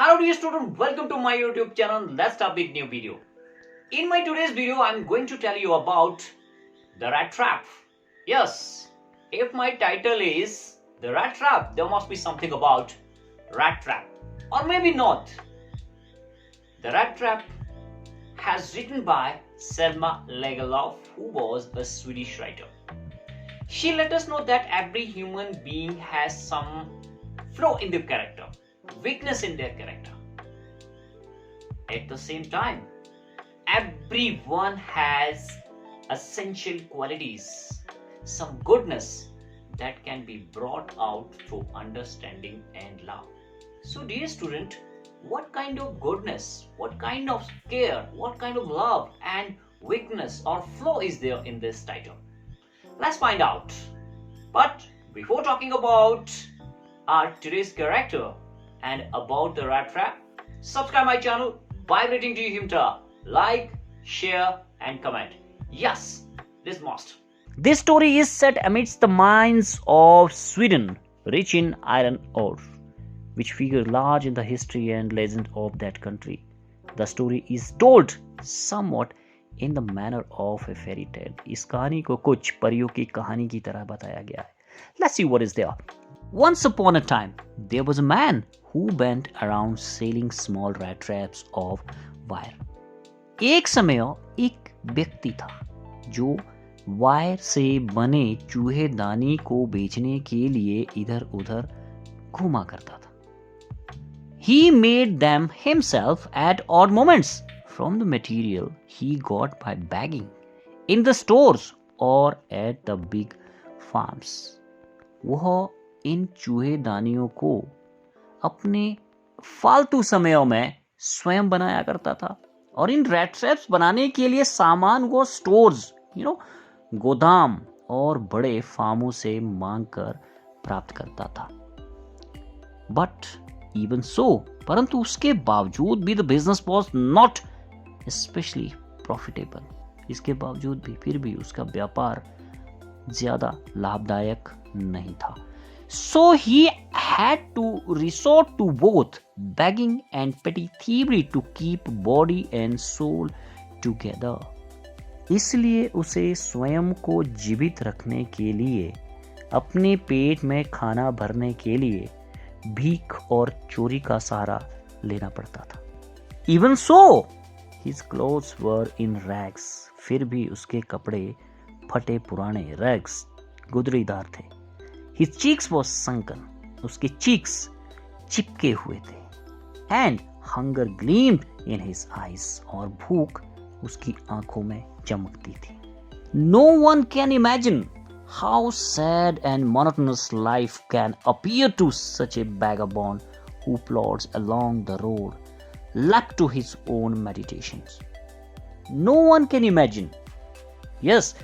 Hello dear student, welcome to my YouTube channel. Let's start with new video. In my today's video, I'm going to tell you about the rat trap. Yes, if my title is the rat trap, there must be something about rat trap, or maybe not. The rat trap has written by Selma Lagerlof, who was a Swedish writer. She let us know that every human being has some flaw in their character, weakness in their character. At the same time, everyone has essential qualities, some goodness that can be brought out through understanding and love. So dear student, what kind of goodness, what kind of care, what kind of love and weakness or flaw is there in this title? Let's find out. But before talking about our today's character and about the rat trap, subscribe my channel, Vibrating D HIMTA. Like, share and comment. Yes, this must. This story is set amidst the mines of Sweden, rich in iron ore, which figure large in the history and legend of that country. The story is told somewhat in the manner of a fairy tale. इस कहानी को कुछ परियों की कहानी की तरह बताया गया है. Let's see what is there. Once upon a time, there was a man who went around selling small rat traps of wire. एक समय एक व्यक्ति था जो वायर से बने चूहेदानी को बेचने के लिए इधर उधर घूमा करता था. He made them himself at odd moments from the material he got by begging in the stores or at the big farms. वह इन चूहेदानियों को अपने फालतू समयों में स्वयं बनाया करता था और इन रैट ट्रैप्स बनाने के लिए सामान वो स्टोर्स गोदाम और बड़े फार्मों से मांग कर प्राप्त करता था. बट इवन सो, परंतु उसके बावजूद भी the business was not specially profitable. इसके बावजूद भी फिर भी उसका व्यापार ज्यादा लाभदायक नहीं था. So he had to resort to both begging and petty thievery to keep body and soul together. इसलिए उसे स्वयं को जीवित रखने के लिए, अपने पेट में खाना भरने के लिए भीख और चोरी का सहारा लेना पड़ता था. Even so, his clothes were in rags. फिर भी उसके कपड़े फटे पुराने rags, गुदरीदार थे. His cheeks was sunken. उसके cheeks चिपके हुए थे. And hunger gleamed in his eyes. और भूख उसकी आंखों में चमकती थी. No one can imagine how sad and monotonous life can appear to such a vagabond who plods along the road, left to his own meditations. No one can imagine. Yes,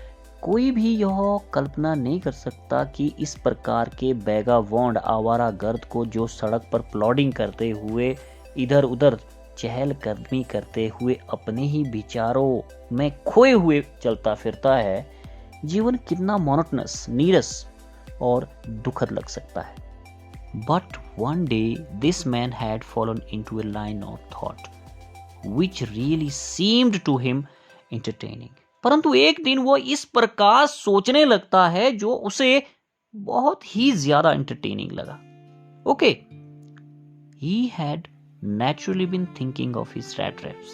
कोई भी यह कल्पना नहीं कर सकता कि इस प्रकार के वैगाबॉन्ड आवारा गर्द को जो सड़क पर प्लॉडिंग करते हुए इधर उधर चहलकदमी करते हुए अपने ही विचारों में खोए हुए चलता फिरता है, जीवन कितना मोनोटनस, नीरस और दुखद लग सकता है. But one day this man had fallen into a line of thought which really seemed to him entertaining. परंतु एक दिन वो इस प्रकार सोचने लगता है जो उसे बहुत ही ज्यादा एंटरटेनिंग लगा. Okay, he had naturally been thinking of his rat traps.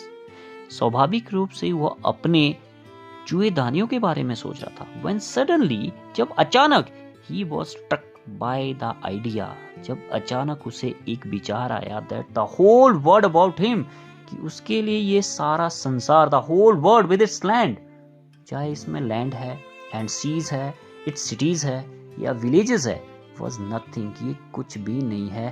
स्वाभाविक रूप से वह अपने चूहेदानियों के बारे में सोच रहा था. व्हेन सडनली, जब अचानक, he was struck by the idea, जब अचानक उसे एक विचार आया that the whole world about him, कि उसके लिए ये सारा संसार, the whole world with its land, चाहे इसमें लैंड है एंड सीज है, इट्स सिटीज है या विलेजेस है, वॉज नथिंग, ये कुछ भी नहीं है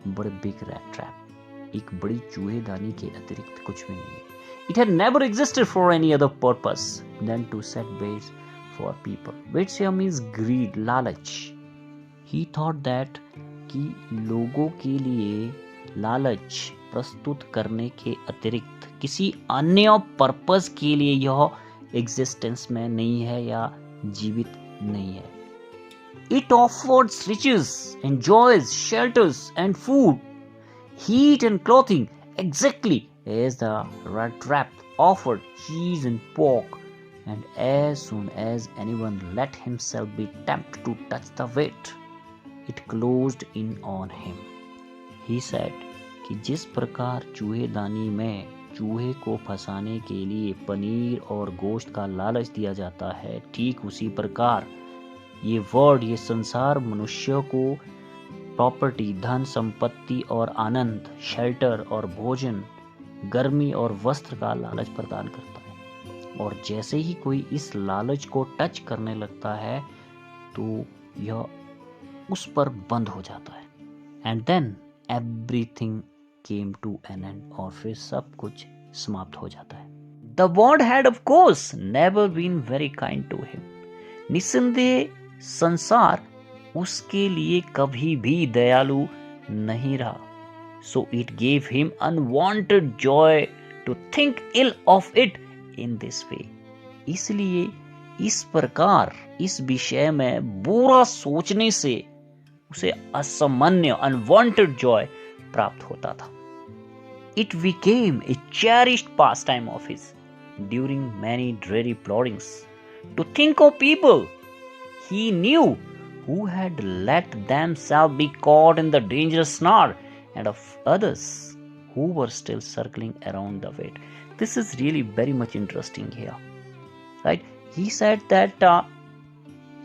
बट बिग रैट ट्रैप. एक बड़ी चूहेदानी के अतिरिक्त कुछ भी नहीं है. It had never existed for any other purpose than to set bets for people. Bets here means greed, लालच. ही थॉट दैट कि लोगों के लिए लालच प्रस्तुत करने के अतिरिक्त किसी अन्य पर्पस के लिए यह एग्जिस्टेंस में नहीं है या जीवित नहीं है. It offers riches and joys, shelters and food. heat and clothing, exactly as the Rattrap offered cheese and pork. And as soon as anyone let himself be tempted to touch the weight, it closed in on him. He said कि जिस प्रकार चूहेदानी में चूहे को फंसाने के लिए पनीर और गोश्त का लालच दिया जाता है, ठीक उसी प्रकार ये वर्ड, ये संसार मनुष्य को प्रॉपर्टी, धन संपत्ति और आनंद, शेल्टर और भोजन, गर्मी और वस्त्र का लालच प्रदान करता है। और जैसे ही कोई इस लालच को टच करने लगता है तो यह उस पर बंद हो जाता है। And then everything came to an end, और फिर सब कुछ समाप्त हो जाता है। The world had of course never been very kind to him. निस्संदेह संसार उसके लिए कभी भी दयालु नहीं रहा। So it gave him unwanted joy to think ill of it in this way. इसलिए इस प्रकार इस विषय में बुरा सोचने से उसे असामान्य अनवांटेड जॉय प्राप्त होता था। It became a cherished pastime of his during many dreary ploddings to think of people he knew who had let themselves be caught in the dangerous snare, and of others who were still circling around the weight. This is really very much interesting here, right? He said that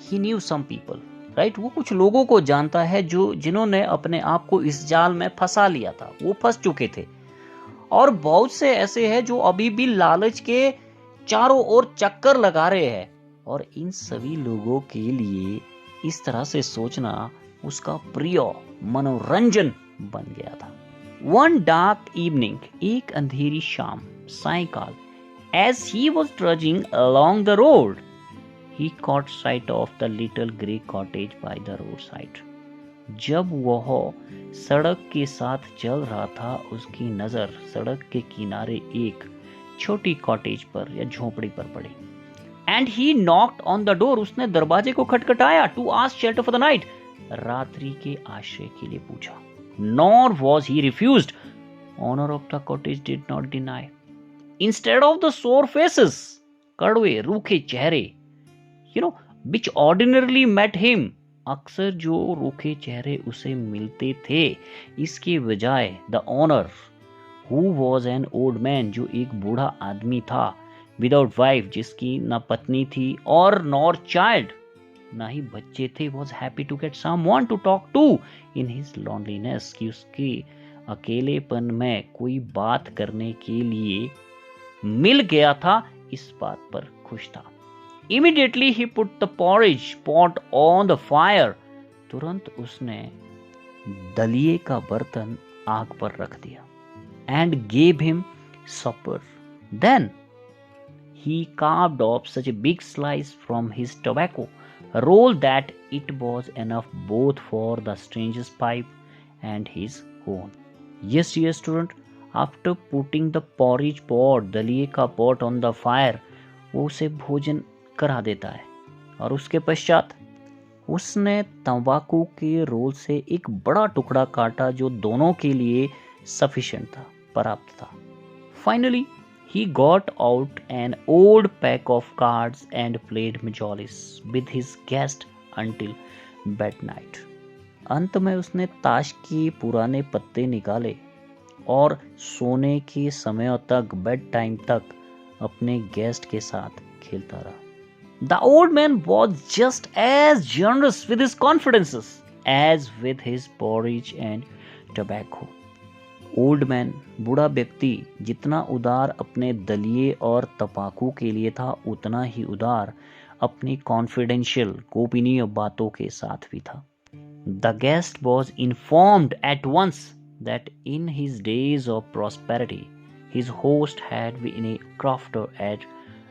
he knew some people, right? वो कुछ लोगों को जानता है जो जिन्होंने अपने आप को इस जाल में फंसा लिया था, वो फंस चुके थे। और बहुत से ऐसे हैं जो अभी भी लालच के चारों ओर चक्कर लगा रहे हैं, और इन सभी लोगों के लिए इस तरह से सोचना उसका प्रिय मनोरंजन बन गया था। वन डार्क इवनिंग, एक अंधेरी शाम, सायंकाल, as he was trudging along the road, he caught sight of the little grey cottage by the roadside. जब वह सड़क के साथ चल रहा था, उसकी नजर सड़क के किनारे एक छोटी कॉटेज पर या झोपड़ी पर पड़ी। And he knocked on the door, उसने दरवाजे को खटखटाया। To ask shelter for the night, रात्रि के आश्रय के लिए पूछा। Nor was he refused, owner of the cottage did not deny. Instead of the sour faces, कड़वे रूखे चेहरे, which ordinarily met him, अक्सर जो रूखे चेहरे उसे मिलते थे, इसके बजाय the owner who was an old man, जो एक बूढ़ा आदमी था, विदाउट वाइफ, जिसकी न पत्नी थी और नॉर चाइल्ड, ना ही बच्चे थे, was happy to get someone to talk to in his loneliness, कि उसके अकेलेपन में कोई बात करने के लिए मिल गया था, इस बात पर खुश था। Immediately he put the porridge pot on the fire. तुरंत उसने दलिये का बर्तन आग पर रख दिया। And gave him supper. Then he carved off such a big slice from his tobacco roll that it was enough both for the stranger's pipe and his own. Yes, dear student, after putting the porridge pot, दलिये का pot on the fire, वो उसे भोजन करा देता है, और उसके पश्चात उसने तंबाकू के रोल से एक बड़ा टुकड़ा काटा जो दोनों के लिए सफिशिएंट था, पर्याप्त था। Finally he got out an old pack of cards and played majolis with his guest until midnight. अंत में उसने ताश के पुराने पत्ते निकाले और सोने के समय तक, बेड टाइम तक अपने गेस्ट के साथ खेलता रहा। The old man was just as generous with his confidences as with his porridge and tobacco. Old man, बूढ़ा व्यक्ति, जितना उदार अपने दलिये और तंबाकू के लिए था, उतना ही उदार अपनी कॉन्फिडेंशियल, गोपनीय बातों के साथ भी था। The guest was informed at once that in his days of prosperity, his host had been a crofter at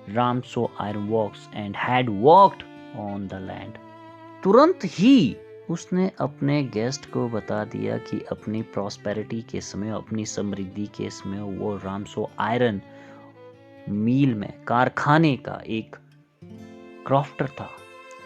Ramso iron works and had worked on the land. तुरंत ही उसने अपने गेस्ट को बता दिया कि अपनी प्रॉस्पेरिटी के समय, अपनी समृद्धि के समय, वो रामसो आयरन मील में, कारखाने का एक क्रॉफ्टर था,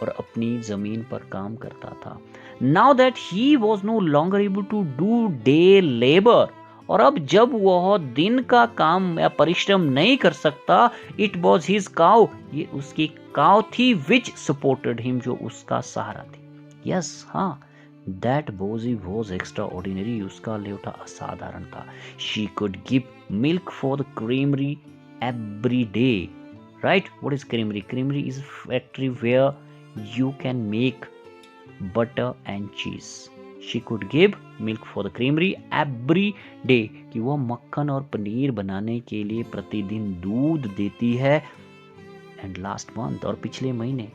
और अपनी जमीन पर काम करता था. Now that he was no longer able to do day labor, और अब जब वह दिन का काम या परिश्रम नहीं कर सकता, it was his cow, ये उसकी काव थी, which supported him, जो उसका सहारा थी. Yes, हाँ, that Bozy was extraordinary, उसका लेवटा असाधारण था. She could give milk for the creamery every day. Right? What is creamery? Creamery is a factory where you can make butter and cheese. She could give milk for the creamery every day, कि वो मक्खन और पनीर बनाने के लिए प्रतिदिन दूध देती है. And last month, और पिछले महीने,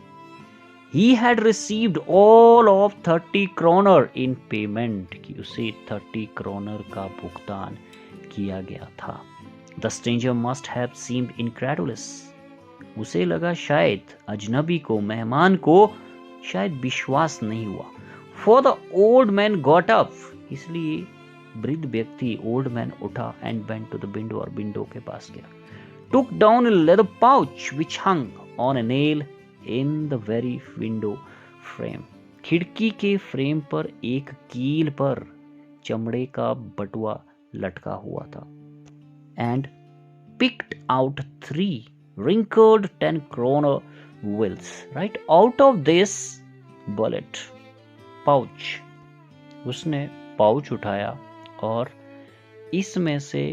he had received all of 30 kroner in payment, कि उसे 30 kroner का भुगतान किया गया था. The stranger must have seemed incredulous. उसे लगा शायद अजनबी को, मेहमान को शायद विश्वास नहीं हुआ. For the old man got up, इसलिए वृद्ध व्यक्ति ओल्ड मैन उठा and went to the window, और विंडो के पास गया. Took down a leather pouch which hung on a nail in the very window frame. खिड़की के फ्रेम पर एक कील पर चमड़े का बटुआ लटका हुआ था. And picked out 3 wrinkled 10 kroner bills, right? Out of this wallet pouch, उसने पाउच उठाया और इसमें से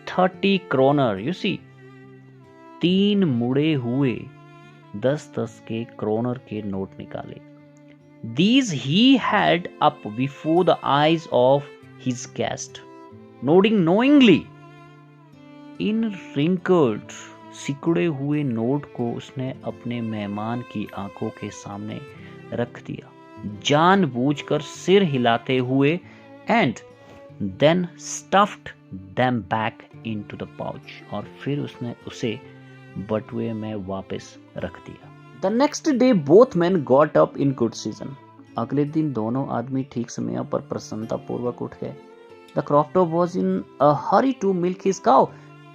30 kroner, you see, 3 मुड़े हुए 10-10 के क्रोनर के नोट निकाले. These he had up before the eyes of his guest, nodding knowingly. In wrinkled, सिकुड़े हुए नोट को उसने अपने मेहमान की आंखों के सामने रख दिया, जानबूझकर सिर हिलाते हुए. And then stuffed them back into the pouch, और फिर उसने उसे बटुए में वापस रख दिया. The next day both men got up in good season. अगले दिन दोनों आदमी ठीक समय पर प्रसन्नता पूर्वक उठ गए. The crofter was in a hurry to milk his cow.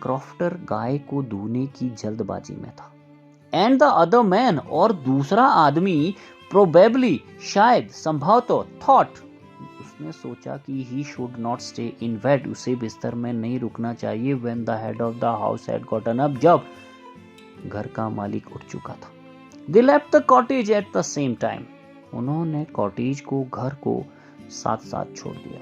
Crofter गाय को दूहने की जल्दबाजी में था. And the other man, और दूसरा आदमी, probably, शायद, संभवतः, thought, उसने सोचा कि he should not stay in bed, उसे बिस्तर में नहीं रुकना चाहिए. When the head of the house had gotten up, जब घर का मालिक उठ चुका था. They left the cottage at the same time. उन्होंने कॉटेज को, घर को साथ साथ छोड़ दिया.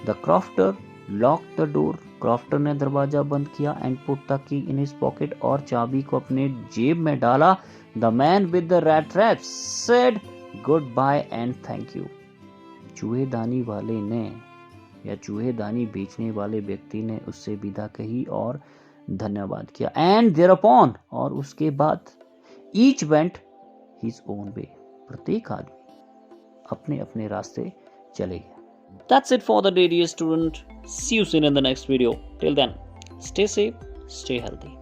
The crofter locked the door. Crofter ने दरवाजा बंद किया. And put the key in his pocket, और चाबी को अपने जेब में डाला. The man with the rattraps said goodbye and thank you. चूहेदानी वाले ने, या चूहेदानी बेचने वाले व्यक्ति ने उससे विदा कही और धन्यवाद किया. And thereupon, और उसके बाद, each went his own way. प्रत्येक आदमी अपने अपने रास्ते चले गए. That's it for the day, dear student. See you soon in the next video. Till then, stay safe, stay healthy.